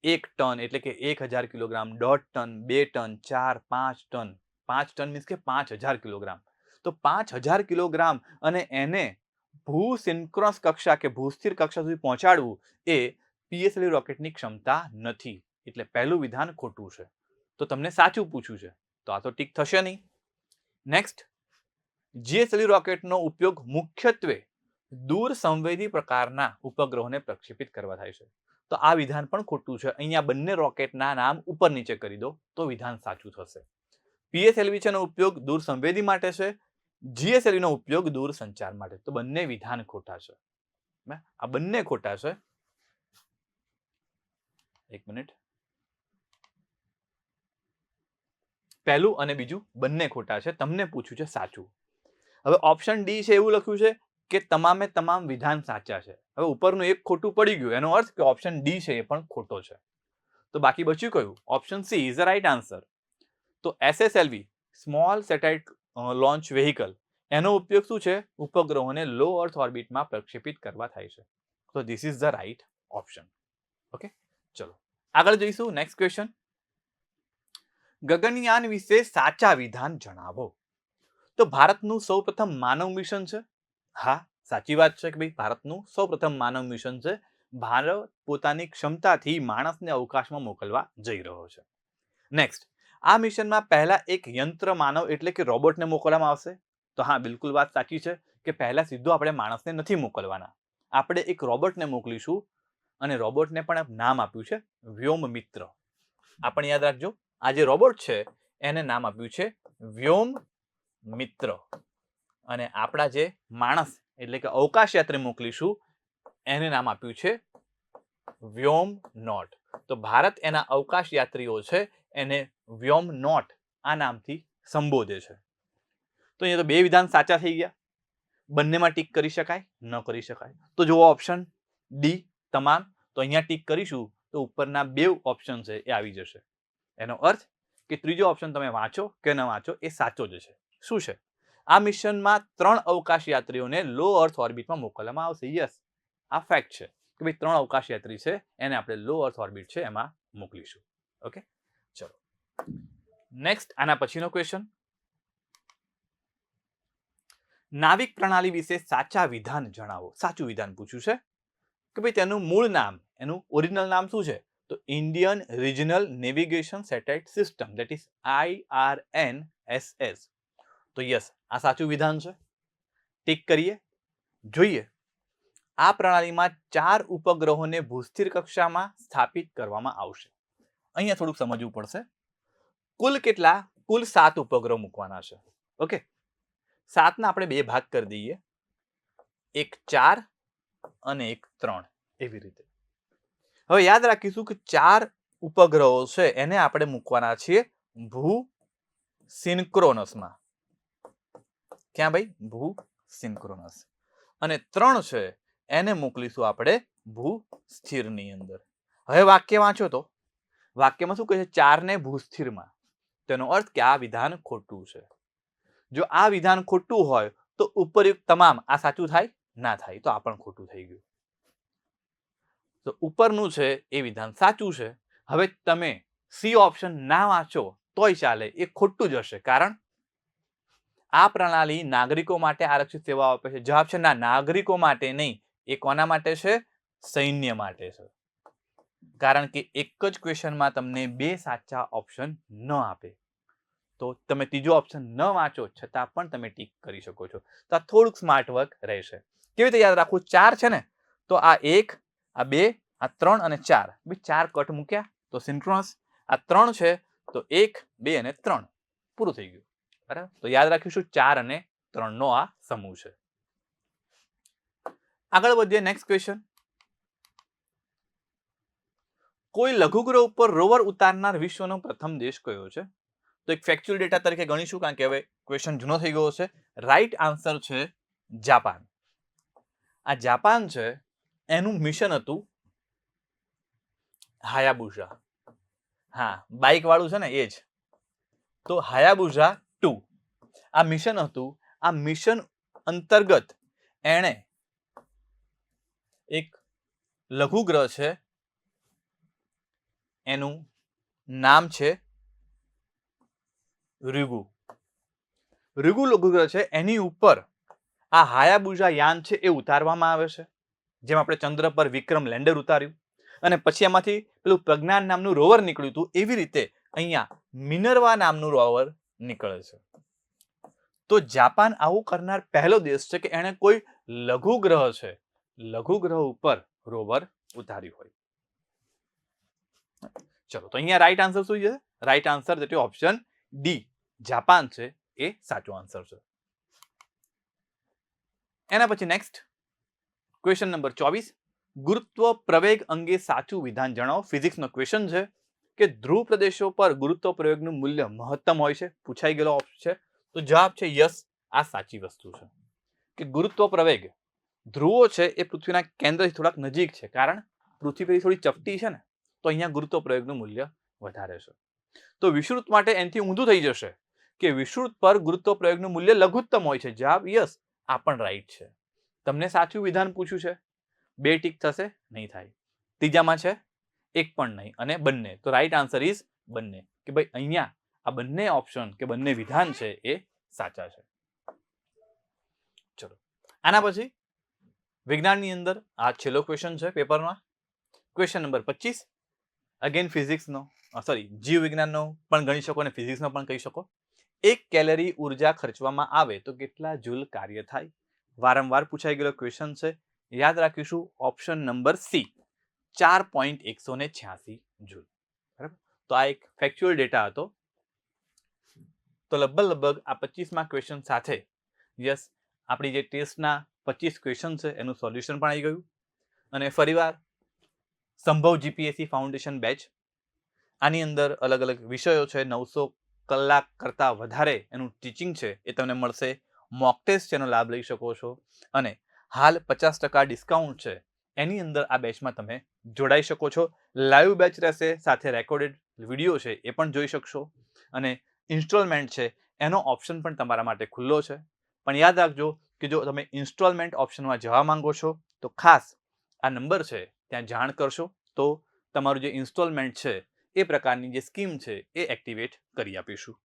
1 ટન એટલે કે 1000 kilogram, 1.5 ton, 2 ton, 4, 5 ton. 5 ton means કે 5000 કિલોગ્રામ. તો 5000 કિલોગ્રામ અને એને ભૂ સિન્ક્રોનસ કક્ષા કે ભૂસ્થિર કક્ષા સુધી પહોંચાડવું એ PSLV રોકેટની ક્ષમતા નથી. એટલે પહેલું વિધાન ખોટું છે. તો તમને સાચું પૂછ્યું છે તો આ તો ટીક થશે નહીં. નેક્સ્ટ, GSLV રોકેટનો ઉપયોગ મુખ્યત્વે દૂર સંવેદી પ્રકારના ઉપગ્રહોને પ્રક્ષેપિત કરવા થાય છે. તો આ વિધાન પણ ખોટું છે. અહીંયા બંને રોકેટના નામ ઉપર નીચે કરી દો તો વિધાન સાચું થશે. PSLV છે નો ઉપયોગ દૂર સંવેદી માટે છે, GSLV નો ઉપયોગ દૂર સંચાર માટે. તો બંને વિધાન ખોટા છે. આ બંને ખોટા છે. એક મિનિટ, પહેલું અને બીજું બંને ખોટા છે. તમને પૂછ્યું છે સાચું. હવે ઓપ્શન ડી છે એવું લખ્યું છે કે તમામે તમામ વિધાન સાચા છે. હવે ઉપરનું એક ખોટું પડી ગયું, એનો અર્થ કે ઓપ્શન ડી છે એ પણ ખોટો છે. તો બાકી બચ્યું કયું? Option she is the right answer. તો SSLV small satellite launch vehicle એનો ઉપયોગ શું છે? ઉપગ્રહોને લો અર્થ ઓર્બિટમાં પ્રક્ષેપિત કરવા થાય છે. તો this is the right option. Okay, ચલો આગળ જઈશું. નેક્સ્ટ ક્વેશ્ચન, ગગનયાન વિશે સાચા વિધાન જણાવો. તો ભારતનું સૌપ્રથમ માનવ મિશન છે. હા, સાચી વાત છે કે ભાઈ ભારતનું સૌપ્રથમ માનવ મિશન છે. ભારત પોતાની ક્ષમતાથી માણસને અવકાશમાં મોકલવા જઈ રહ્યો છે. નેક્સ્ટ, આ મિશનમાં પહેલા એક યંત્ર માનવ એટલે કે રોબોટને મોકલવામાં આવશે. તો હા, બિલકુલ વાત સાચી છે કે પહેલા સીધું આપણે માણસને નથી મોકલવાના. આપણે એક રોબોટને મોકલીશું અને રોબોટને પણ નામ આપ્યું છે વ્યોમ મિત્ર. આપણે યાદ રાખજો, આ જે રોબોટ છે એને નામ આપ્યું છે વ્યોમ મિત્ર. અને આપણા જે માણસ એટલે કે અવકાશ યાત્રી મોકલીશું એને નામ આપ્યું છે વ્યોમ નોટ. તો ભારત એના અવકાશ યાત્રીઓ છે એને વ્યોમ નોટ આ નામથી સંબોધે છે. તો અહીંયા તો બે વિધાન સાચા થઈ ગયા. બંનેમાં ટીક કરી શકાય? ન કરી શકાય. તો જુઓ ઓપ્શન ડી તમામ. તો અહીંયા ટીક કરીશું તો ઉપરના બે ઓપ્શન છે એ આવી જશે. એનો અર્થ કે ત્રીજો ઓપ્શન તમે વાંચો કે ન વાંચો એ સાચો જ છે. શું છે? આ મિશનમાં 3 અવકાશ યાત્રીઓને લો અર્થ ઓર્બિટમાં મોકલવામાં આવશે. યસ, આ ફેક્ટ છે કે ભાઈ 3 અવકાશ યાત્રી છે એને આપણે લો અર્થ ઓર્બિટ છે એમાં મોકલીશું. ઓકે, ચલો નેક્સ્ટ આના પછીનો ક્વેશ્ચન, નાવિક પ્રણાલી વિશે સાચા વિધાન જણાવો. સાચું વિધાન પૂછ્યું છે કે ભાઈ તેનું મૂળ નામ, એનું ઓરિજિનલ નામ શું છે? તો Indian regional navigation satellite system, that is IRNSS. તો યસ, આ સાચું વિધાન છે. ટીક કરીએ. જોઈએ, આ પ્રણાલીમાં 4 ઉપગ્રહોને ભૂસ્થિર કક્ષામાં સ્થાપિત કરવામાં આવશે. અહીંયા થોડુંક સમજવું પડશે. કુલ કેટલા? કુલ 7 ઉપગ્રહ મૂકવાના છે. ઓકે, 7 ના આપણે 2 ભાગ કરી દઈએ, એક 4 અને એક 3 એવી રીતે. હવે યાદ રાખીશું કે 4 ઉપગ્રહો છે એને આપણે મૂકવાના છીએ ભૂ સિન્ક્રોનસમાં. ક્યાં ભાઈ? ભૂ સિન્ક્રોનસ. અને 3 છે એને મોકલીશું આપણે ભૂ સ્થિરની અંદર. હવે વાક્ય વાંચો તો વાક્યમાં શું કહે છે? 4 ને ભૂસ્થિરમાં. તેનો અર્થ કે આ વિધાન ખોટું છે. જો આ વિધાન ખોટું હોય તો ઉપરયુક્ત તમામ આ સાચું થાય? ના થાય. તો આ પણ ખોટું થઈ ગયું. તો ઉપરનું છે એ વિધાન સાચું છે. હવે તમે સી ઓપ્શન ના વાંચો તોય ચાલે, એ ખોટું જ હશે. કારણ આ પ્રણાલી નાગરિકો માટે આરક્ષિત સેવાઓ આપે છે. જવાબ છે ના, નાગરિકો માટે નહીં. એ કોના માટે છે? સૈન્ય માટે છે. કારણ કે એક જ ક્વેશ્ચનમાં તમને 2 સાચા ઓપ્શન ન આપે તો તમે ત્રીજો ઓપ્શન ન વાંચો છતાં પણ તમે ટીક કરી શકો છો. તો આ થોડુંક સ્માર્ટ વર્ક રહેશે. કેવી રીતે યાદ રાખવું? 4 છે ને, તો આ 1, આ 2, આ 3 અને 4, બે 4 કટ મૂક્યા તો સિન્ક્રોનસ. આ 3 છે તો 1, 2 અને 3 પૂરું થઈ ગયું. બરાબર? તો યાદ રાખીશું 4 અને 3 નો આ સમૂહ છે. આગળ વધીએ. નેક્સ્ટ ક્વેશ્ચન, કોઈ લઘુગ્રહ ઉપર રોવર ઉતારનાર વિશ્વનો પ્રથમ દેશ કયો છે? તો એક ફેક્ચ્યુઅલ ડેટા તરીકે ગણીશું કારણ કે હવે ક્વેશ્ચન જૂનો થઈ ગયો છે. રાઈટ આન્સર છે જાપાન. આ જાપાન છે એનું મિશન હતું હાયાબુસા. હા, બાઇક વાળું છે ને એ જ. તો હાયાબુસા 2 આ મિશન હતું. આ મિશન અંતર્ગત એણે એક લઘુગ્રહ છે એનું નામ છે રિગુ. રિગુ લઘુગ્રહ છે એની ઉપર આ હાયાબુસા યાન છે એ ઉતારવામાં આવે છે. જેમ આપણે ચંદ્ર પર વિક્રમ લેન્ડર ઉતાર્યું અને પછી એમાંથી પેલું પ્રજ્ઞાન નામનું રોવર નીકળ્યું હતું, એવી રીતે અહીંયા મિનર્વા નામનું રોવર નીકળે છે. તો જાપાન આવું કરનાર પહેલો દેશ છે કે એણે કોઈ લઘુગ્રહ છે, લઘુગ્રહ ઉપર રોવર ઉતાર્યું હોય. ચલો, તો અહીંયા રાઈટ આન્સર શું છે? રાઈટ આન્સર એટલે ઓપ્શન ડી જાપાન છે એ સાચો આન્સર છે. એના પછી નેક્સ્ટ ક્વેશ્ચન નંબર 24, ગુરુત્વ પ્રવેગ અંગે સાચું વિધાન જણાવો. ફિઝિક્સનો ક્વેશ્ચન છે કે ધ્રુવ પ્રદેશો પર ગુરુત્વ પ્રવેગનું મૂલ્ય મહત્તમ હોય છે. પૂછાઈ ગયેલો ઓપ્શન છે. તો જવાબ છે યસ, આ સાચી વસ્તુ છે કે ગુરુત્વ પ્રવેગ ધ્રુવો છે એ પૃથ્વીના કેન્દ્રથી થોડાક નજીક છે. કારણ પૃથ્વી થોડી ચપટી છે ને, તો અહીંયા ગુરુત્વ પ્રવેગનું મૂલ્ય વધારે છે. તો વિષુવવૃત્ત માટે એનાથી ઊંધું થઈ જશે. કે વિષુવવૃત્ત પર ગુરુત્વ પ્રયોગનું મૂલ્ય લઘુત્તમ હોય છે. જવાબ યસ, આ પણ રાઈટ છે. તમને સાચું વિધાન પૂછ્યું છે, 2 ટીક થશે, નહીં થાય. ત્રીજામાં છે એક પણ નહીં અને બંને. તો રાઈટ આન્સર ઇઝ બંને, કે ભાઈ અહીંયા આ બંને ઓપ્શન કે બંને વિધાન છે એ સાચા છે. ચલો આના પછી વિજ્ઞાનની અંદર આ છેલ્લો ક્વેશ્ચન છે પેપરમાં, ક્વેશ્ચન નંબર 25. અગેન ફિઝિક્સનો, સોરી જીવ વિજ્ઞાનનો પણ ગણી શકો અને ફિઝિક્સનો પણ કહી શકો. 1 કેલરી ઉર્જા ખર્ચવામાં આવે તો કેટલા જૂલ કાર્ય થાય? વારંવાર પૂછાઈ ગયેલો ક્વેશ્ચન છે. યાદ રાખીશું ઓપ્શન નંબર સી, 4.186 જૂલ. બરાબર, તો આ એક ફેક્ચ્યુઅલ ડેટા હતો. તો લગભગ આ 25માં ક્વેશ્ચન સાથે યસ આપણી જે ટેસ્ટના 25 ક્વેશ્ચન છે એનું સોલ્યુશન પણ આવી ગયું. અને ફરીવાર સંભવ જીપીએસસી ફાઉન્ડેશન બેચ, આની અંદર અલગ અલગ વિષયો છે, 900 કલાક કરતા વધારે એનું ટીચિંગ છે એ તમને મળશે. મોક ટેસ્ટ જેનો લાભ લઈ શકો છો અને હાલ 50% ડિસ્કાઉન્ટ છે, એની અંદર આ બેચમાં તમે જોડાઈ શકો છો. લાઈવ બેચ રહેશે, સાથે રેકોર્ડેડ વિડીયો છે એ પણ જોઈ શકશો અને ઇન્સ્ટોલમેન્ટ છે એનો ઓપ્શન પણ તમારા માટે ખુલ્લો છે. પણ યાદ રાખજો કે જો તમે ઇન્સ્ટોલમેન્ટ ઓપ્શનમાં જવા માંગો છો તો ખાસ આ નંબર છે ત્યાં જાણ કરશો, તો તમારું જે ઇન્સ્ટોલમેન્ટ છે એ પ્રકારની જે સ્કીમ છે એ એક્ટિવેટ કરી આપીશું.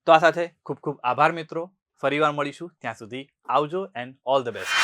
તો આ સાથે ખૂબ ખૂબ આભાર મિત્રો. ફરીવાર મળીશું, ત્યાં સુધી આવજો એન્ડ ઓલ ધ બેસ્ટ.